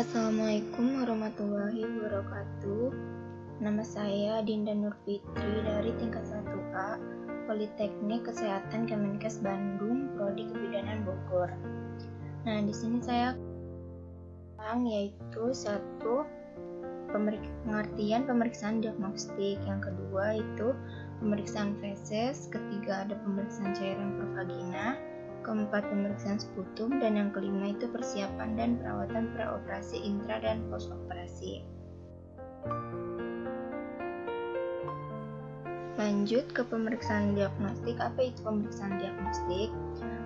Assalamualaikum warahmatullahi wabarakatuh. Nama saya Dinda Nurfitri dari tingkat 1A Politeknik Kesehatan Kemenkes Bandung, Prodi Kebidanan Bogor. Nah, di sini saya yaitu satu, pengertian pemeriksaan diagnostik, yang kedua itu pemeriksaan feses, ketiga ada pemeriksaan cairan pervagina, keempat pemeriksaan sputum, dan yang kelima itu persiapan dan perawatan preoperasi, intra dan postoperasi. Lanjut ke pemeriksaan diagnostik. Apa itu pemeriksaan diagnostik?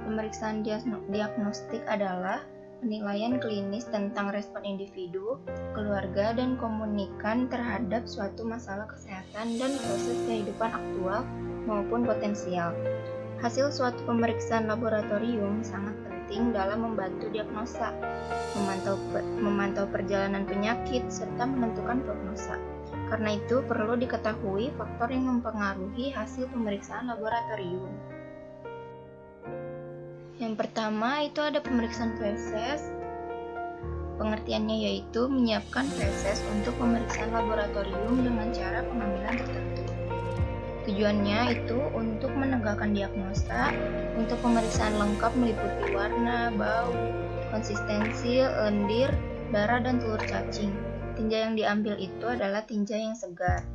Pemeriksaan diagnostik adalah penilaian klinis tentang respon individu, keluarga, dan komunikan terhadap suatu masalah kesehatan dan proses kehidupan aktual maupun potensial. Hasil suatu pemeriksaan laboratorium sangat penting dalam membantu diagnosa, memantau perjalanan penyakit, serta menentukan prognosa. Karena itu, perlu diketahui faktor yang mempengaruhi hasil pemeriksaan laboratorium. Yang pertama itu ada pemeriksaan feses. Pengertiannya yaitu menyiapkan feses untuk pemeriksaan laboratorium dengan cara pengambilan tertentu. Tujuannya itu untuk menegakkan diagnosa. Untuk pemeriksaan lengkap meliputi warna, bau, konsistensi, lendir, darah, dan telur cacing. Tinja yang diambil itu adalah tinja yang segar.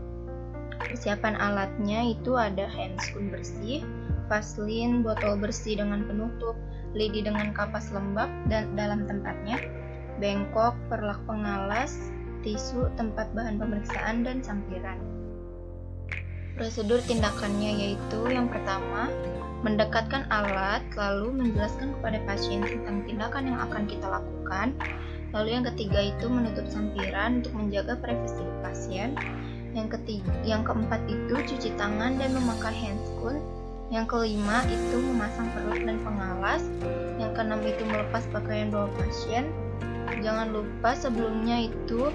Persiapan alatnya itu ada handscoon bersih, vaselin, botol bersih dengan penutup, lidi dengan kapas lembab dan dalam tempatnya, bengkok, perlak pengalas, tisu, tempat bahan pemeriksaan, dan sampiran. Prosedur tindakannya yaitu yang pertama, mendekatkan alat, lalu menjelaskan kepada pasien tentang tindakan yang akan kita lakukan. Lalu yang ketiga itu menutup sampiran untuk menjaga privasi pasien. Yang keempat itu cuci tangan dan memakai handscoon. Yang kelima itu memasang perlak dan pengalas. Yang keenam itu melepas pakaian bawah pasien. Jangan lupa sebelumnya itu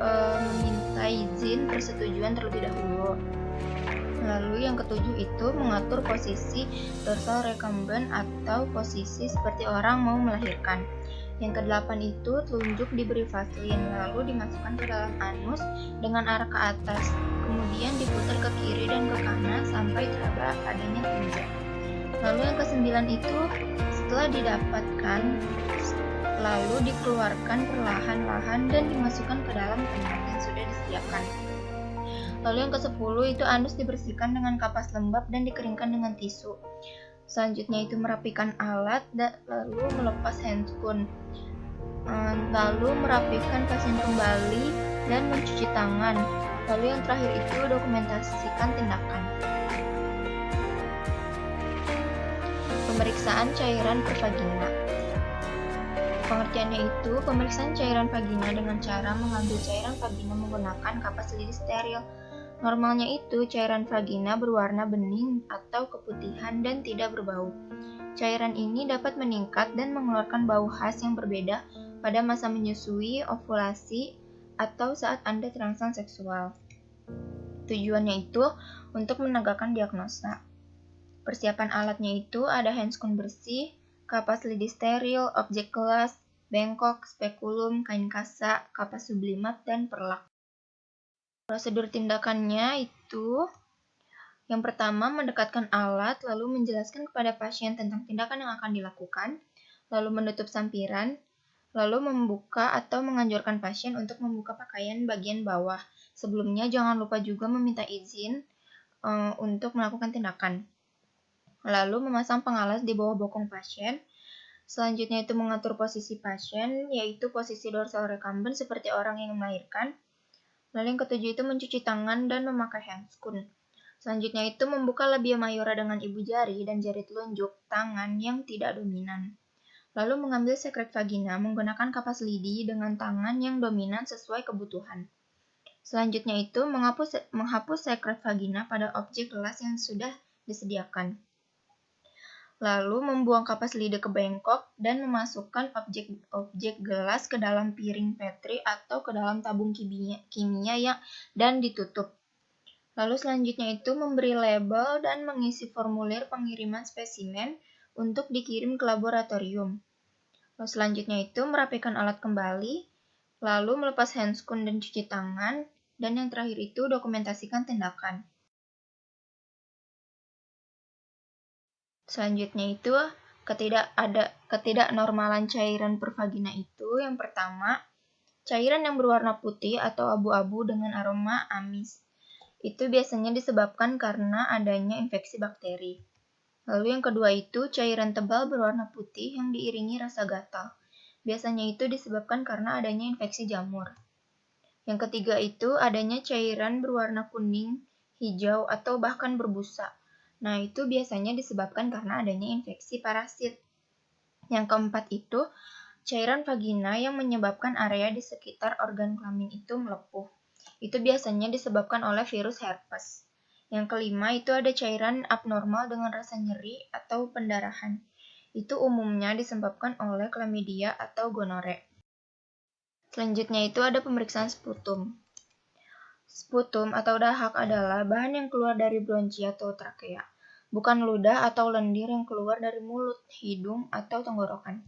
meminta izin persetujuan terlebih dahulu. Lalu yang ketujuh itu mengatur posisi dorsal recumbent atau posisi seperti orang mau melahirkan. Yang kedelapan itu telunjuk diberi vaselin, lalu dimasukkan ke dalam anus dengan arah ke atas, kemudian diputar ke kiri dan ke kanan sampai teraba adanya tinja. Lalu yang kesembilan itu setelah didapatkan, lalu dikeluarkan perlahan-lahan dan dimasukkan ke dalam tempat yang sudah disediakan. Lalu yang ke-10 itu anus dibersihkan dengan kapas lembab dan dikeringkan dengan tisu. Selanjutnya itu merapikan alat, lalu melepas handscoon. Lalu merapikan pasien kembali dan mencuci tangan. Lalu yang terakhir itu dokumentasikan tindakan. Pemeriksaan cairan pervagina. Pengertiannya itu pemeriksaan cairan vagina dengan cara mengambil cairan vagina menggunakan kapas lidi steril. Normalnya itu cairan vagina berwarna bening atau keputihan dan tidak berbau. Cairan ini dapat meningkat dan mengeluarkan bau khas yang berbeda pada masa menyusui, ovulasi, atau saat Anda terangsang seksual. Tujuannya itu untuk menegakkan diagnosa. Persiapan alatnya itu ada handscoon bersih, kapas lidi steril, objek gelas, bengkok, spekulum, kain kasa, kapas sublimat, dan perlak. Prosedur tindakannya itu yang pertama mendekatkan alat, lalu menjelaskan kepada pasien tentang tindakan yang akan dilakukan, lalu menutup sampiran, lalu membuka atau menganjurkan pasien untuk membuka pakaian bagian bawah. Sebelumnya jangan lupa juga meminta izin untuk melakukan tindakan. Lalu memasang pengalas di bawah bokong pasien. Selanjutnya itu mengatur posisi pasien, yaitu posisi dorsal recumbent seperti orang yang melahirkan. Lalu yang ketujuh itu mencuci tangan dan memakai handscoon. Selanjutnya itu membuka labia mayora dengan ibu jari dan jari telunjuk tangan yang tidak dominan. Lalu mengambil sekret vagina menggunakan kapas lidi dengan tangan yang dominan sesuai kebutuhan. Selanjutnya itu menghapus sekret vagina pada objek gelas yang sudah disediakan. Lalu membuang kapas lidi ke bengkok dan memasukkan objek gelas ke dalam piring petri atau ke dalam tabung kimia dan ditutup. Lalu selanjutnya itu memberi label dan mengisi formulir pengiriman spesimen untuk dikirim ke laboratorium. Lalu selanjutnya itu merapikan alat kembali, Lalu melepas handscoon dan cuci tangan, dan yang terakhir itu dokumentasikan tindakan. Selanjutnya itu ketidaknormalan cairan per vagina itu yang pertama, cairan yang berwarna putih atau abu-abu dengan aroma amis. Itu biasanya disebabkan karena adanya infeksi bakteri. Lalu yang kedua itu cairan tebal berwarna putih yang diiringi rasa gatal. Biasanya itu disebabkan karena adanya infeksi jamur. Yang ketiga itu adanya cairan berwarna kuning, hijau, atau bahkan berbusa. Nah, itu biasanya disebabkan karena adanya infeksi parasit. Yang keempat itu cairan vagina yang menyebabkan area di sekitar organ kelamin itu melepuh. Itu biasanya disebabkan oleh virus herpes. Yang kelima itu ada cairan abnormal dengan rasa nyeri atau pendarahan. Itu umumnya disebabkan oleh chlamydia atau gonore. Selanjutnya itu ada pemeriksaan sputum. Sputum atau dahak adalah bahan yang keluar dari bronchi atau trakea, bukan ludah atau lendir yang keluar dari mulut, hidung, atau tenggorokan.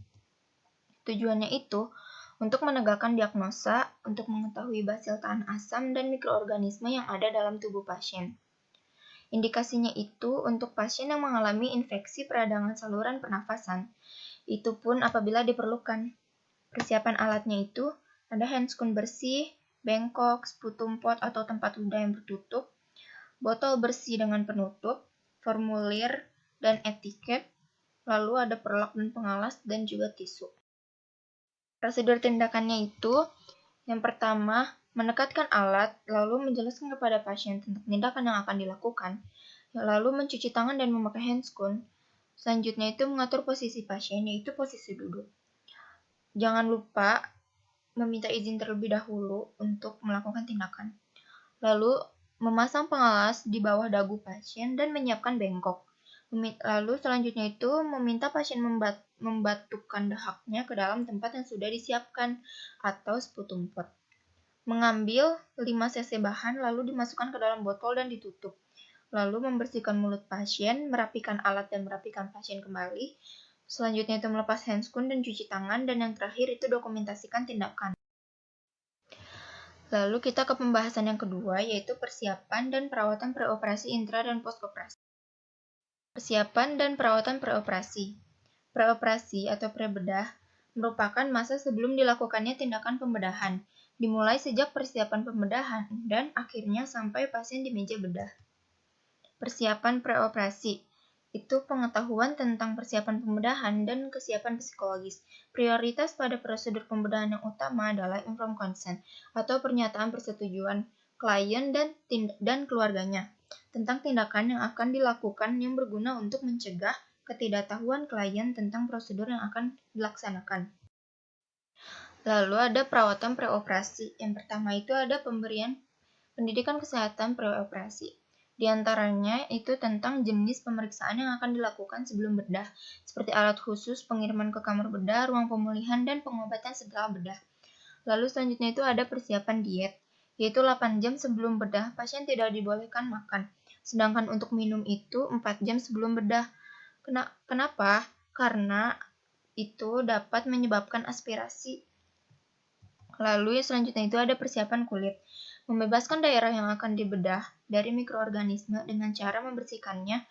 Tujuannya itu untuk menegakkan diagnosa, untuk mengetahui basil tahan asam dan mikroorganisme yang ada dalam tubuh pasien. Indikasinya itu untuk pasien yang mengalami infeksi peradangan saluran pernafasan, itu pun apabila diperlukan. Persiapan alatnya itu ada handscoon bersih, bengkok, sputum pot atau tempat ludah yang tertutup, botol bersih dengan penutup, formulir, dan etiket, lalu ada perlak dan pengalas, dan juga tisu. Prosedur tindakannya itu, yang pertama, mendekatkan alat, lalu menjelaskan kepada pasien tentang tindakan yang akan dilakukan, lalu mencuci tangan dan memakai handscoon. Selanjutnya itu mengatur posisi pasien, yaitu posisi duduk. Jangan lupa meminta izin terlebih dahulu untuk melakukan tindakan. Lalu memasang pengalas di bawah dagu pasien dan menyiapkan bengkok. Lalu selanjutnya itu meminta pasien membatukkan dahaknya ke dalam tempat yang sudah disiapkan atau sputum pot. Mengambil 5 cc bahan lalu dimasukkan ke dalam botol dan ditutup. Lalu membersihkan mulut pasien, merapikan alat dan merapikan pasien kembali. Selanjutnya itu melepas handscoon dan cuci tangan, dan yang terakhir itu dokumentasikan tindakan. Lalu kita ke pembahasan yang kedua, yaitu persiapan dan perawatan preoperasi intra dan postoperasi. Persiapan dan perawatan preoperasi. Preoperasi atau prebedah merupakan masa sebelum dilakukannya tindakan pembedahan, dimulai sejak persiapan pembedahan dan akhirnya sampai pasien di meja bedah. Persiapan preoperasi itu pengetahuan tentang persiapan pembedahan dan kesiapan psikologis. Prioritas pada prosedur pembedahan yang utama adalah informed consent atau pernyataan persetujuan klien dan keluarganya tentang tindakan yang akan dilakukan yang berguna untuk mencegah ketidaktahuan klien tentang prosedur yang akan dilaksanakan. Lalu ada perawatan preoperasi. Yang pertama itu ada pemberian pendidikan kesehatan preoperasi. Di antaranya itu tentang jenis pemeriksaan yang akan dilakukan sebelum bedah, seperti alat khusus, pengiriman ke kamar bedah, ruang pemulihan, dan pengobatan setelah bedah. Lalu selanjutnya itu ada persiapan diet, yaitu 8 jam sebelum bedah pasien tidak dibolehkan makan, sedangkan untuk minum itu 4 jam sebelum bedah. Kenapa? Karena itu dapat menyebabkan aspirasi. Lalu selanjutnya itu ada persiapan kulit. Membebaskan daerah yang akan dibedah dari mikroorganisme dengan cara membersihkannya.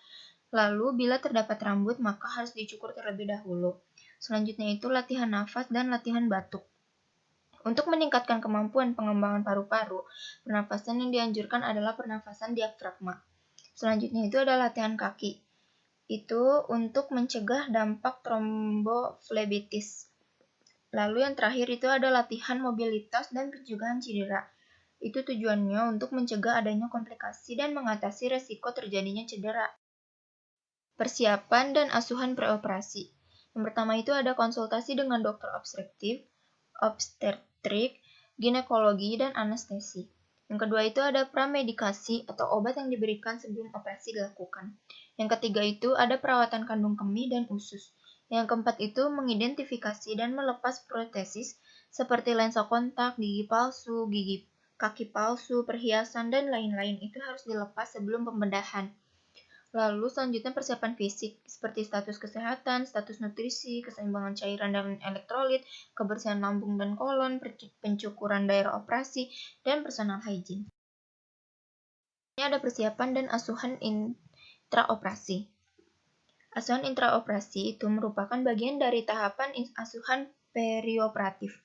Lalu bila terdapat rambut maka harus dicukur terlebih dahulu. Selanjutnya itu latihan nafas dan latihan batuk. Untuk meningkatkan kemampuan pengembangan paru-paru, pernafasan yang dianjurkan adalah pernafasan diafragma. Selanjutnya itu ada latihan kaki. Itu untuk mencegah dampak tromboflebitis. Lalu yang terakhir itu ada latihan mobilitas dan pencegahan cedera. Itu tujuannya untuk mencegah adanya komplikasi dan mengatasi resiko terjadinya cedera. Persiapan dan asuhan preoperasi. Yang pertama itu ada konsultasi dengan dokter obstetrik, ginekologi, dan anestesi. Yang kedua itu ada pramedikasi atau obat yang diberikan sebelum operasi dilakukan. Yang ketiga itu ada perawatan kandung kemih dan usus. Yang keempat itu mengidentifikasi dan melepas protesis seperti lensa kontak, gigi palsu, kaki palsu, perhiasan, dan lain-lain itu harus dilepas sebelum pembedahan. Lalu selanjutnya persiapan fisik seperti status kesehatan, status nutrisi, keseimbangan cairan dan elektrolit, kebersihan lambung dan kolon, pencukuran daerah operasi, dan personal hygiene. Ini ada persiapan dan asuhan intraoperasi. Asuhan intraoperasi itu merupakan bagian dari tahapan asuhan perioperatif.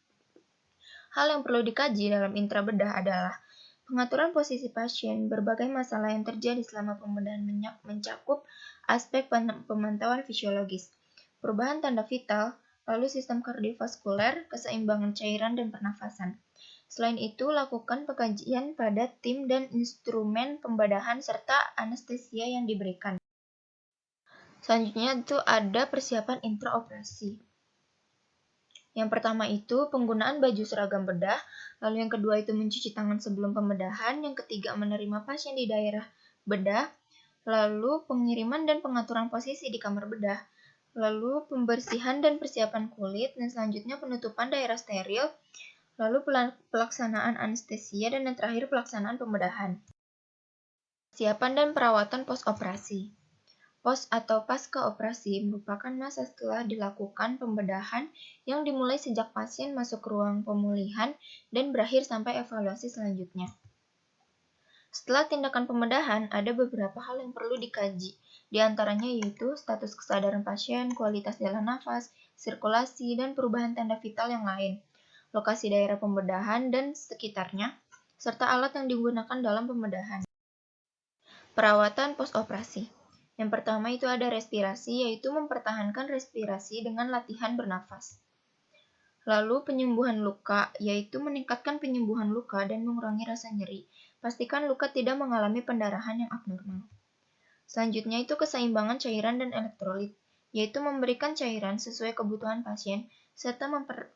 Hal yang perlu dikaji dalam intrabedah adalah pengaturan posisi pasien, berbagai masalah yang terjadi selama pembedahan mencakup aspek pemantauan fisiologis, perubahan tanda vital, lalu sistem kardiovaskuler, keseimbangan cairan dan pernafasan. Selain itu, lakukan pengkajian pada tim dan instrumen pembedahan serta anestesia yang diberikan. Selanjutnya itu ada persiapan intraoperasi. Yang pertama itu penggunaan baju seragam bedah, lalu yang kedua itu mencuci tangan sebelum pembedahan, yang ketiga menerima pasien di daerah bedah, lalu pengiriman dan pengaturan posisi di kamar bedah, lalu pembersihan dan persiapan kulit, dan selanjutnya penutupan daerah steril, lalu pelaksanaan anestesia, dan yang terakhir pelaksanaan pembedahan. Persiapan dan perawatan post-operasi. Pos atau pasca operasi merupakan masa setelah dilakukan pembedahan yang dimulai sejak pasien masuk ke ruang pemulihan dan berakhir sampai evaluasi selanjutnya. Setelah tindakan pembedahan, ada beberapa hal yang perlu dikaji, di antaranya yaitu status kesadaran pasien, kualitas jalan nafas, sirkulasi, dan perubahan tanda vital yang lain, lokasi daerah pembedahan dan sekitarnya, serta alat yang digunakan dalam pembedahan. Perawatan post-operasi. Yang pertama itu ada respirasi, yaitu mempertahankan respirasi dengan latihan bernafas. Lalu penyembuhan luka, yaitu meningkatkan penyembuhan luka dan mengurangi rasa nyeri. Pastikan luka tidak mengalami pendarahan yang abnormal. Selanjutnya itu keseimbangan cairan dan elektrolit, yaitu memberikan cairan sesuai kebutuhan pasien, serta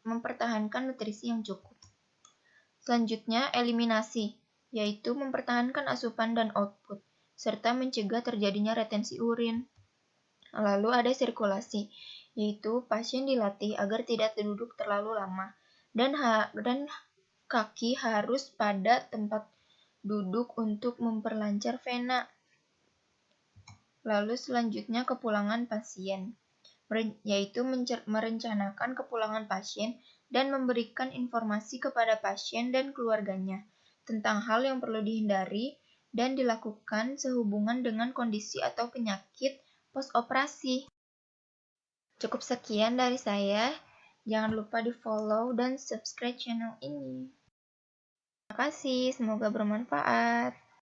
mempertahankan nutrisi yang cukup. Selanjutnya eliminasi, yaitu mempertahankan asupan dan output, serta mencegah terjadinya retensi urin. Lalu ada sirkulasi, yaitu pasien dilatih agar tidak duduk terlalu lama, dan kaki harus pada tempat duduk untuk memperlancar vena. Lalu selanjutnya kepulangan pasien, yaitu merencanakan kepulangan pasien dan memberikan informasi kepada pasien dan keluarganya tentang hal yang perlu dihindari dan dilakukan sehubungan dengan kondisi atau penyakit post-operasi. Cukup sekian dari saya. Jangan lupa di-follow dan subscribe channel ini. Terima kasih, semoga bermanfaat.